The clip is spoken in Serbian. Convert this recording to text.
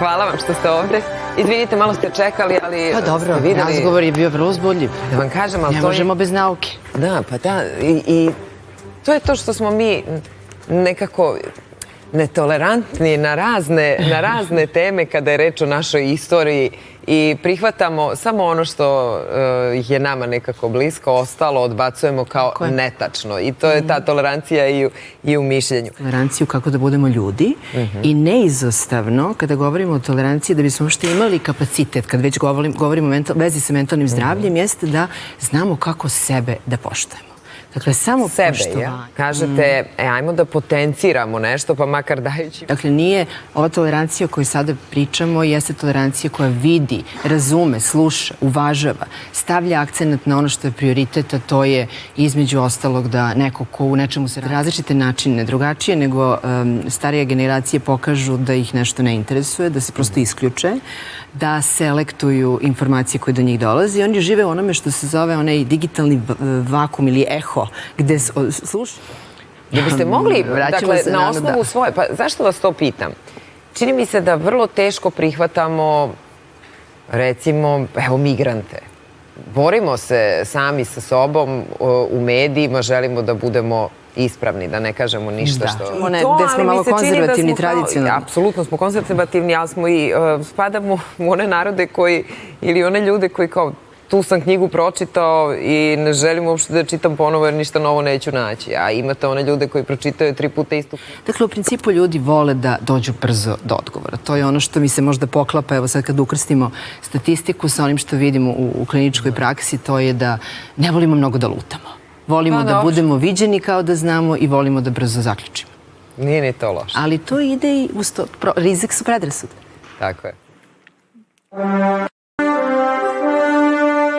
Hvala vam što ste ovde. Izvinite, malo ste čekali, ali... Pa dobro, razgovor je bio vrlo uzbudljiv. Da vam kažem, ali to je... Ne možemo bez nauke. Da, pa da. I to je to što smo mi nekako netolerantni na razne teme kada je reč o našoj istoriji i prihvatamo samo ono što je nama nekako blisko, ostalo odbacujemo kao netačno. I to je ta tolerancija i u mišljenju. Toleranciju kako da budemo ljudi i neizostavno, kada govorimo o toleranciji, da bismo uopšte imali kapacitet, kad već govorimo o vezi sa mentalnim zdravljem, jeste da znamo kako sebe da poštujemo. Dakle, samo poštovanje. Kažete, ajmo da potenciramo nešto, pa makar dajući... Dakle, nije ova tolerancija o kojoj sada pričamo, jeste tolerancija koja vidi, razume, sluša, uvažava, stavlja akcenat na ono što je prioritet, a to je između ostalog da neko ko u nečemu se različite načine, drugačije nego starije generacije pokažu da ih nešto ne interesuje, da se prosto isključe, da selektuju informacije koje do njih dolaze i oni žive u onome što se zove onaj digitalni vakum ili eho, gde slušaju. Da biste mogli, dakle, na osnovu svoje, pa zašto vas to pitam? Čini mi se da vrlo teško prihvatamo, recimo, evo, migrante. Borimo se sami sa sobom u medijima, želimo da budemo ispravni, da ne kažemo ništa što... Gde smo malo konzervativni, tradicionalni. Apsolutno smo konzervativni, ali smo i spadamo u one narode koji, ili one ljude koji kao tu sam knjigu pročitao i ne želim uopšte da čitam ponovo jer ništa novo neću naći. A imate one ljude koji pročitaju 3 puta istu. Dakle, u principu ljudi vole da dođu brzo do odgovora. To je ono što mi se možda poklapa, evo sad kad ukrstimo statistiku sa onim što vidimo u kliničkoj praksi, to je da ne volimo mnogo da lutamo. Volimo da budemo viđeni kao da znamo i volimo da brzo zaključimo. Nije ni to loše. Ali to ide i uz to. Rizik su predrasude. Tako je.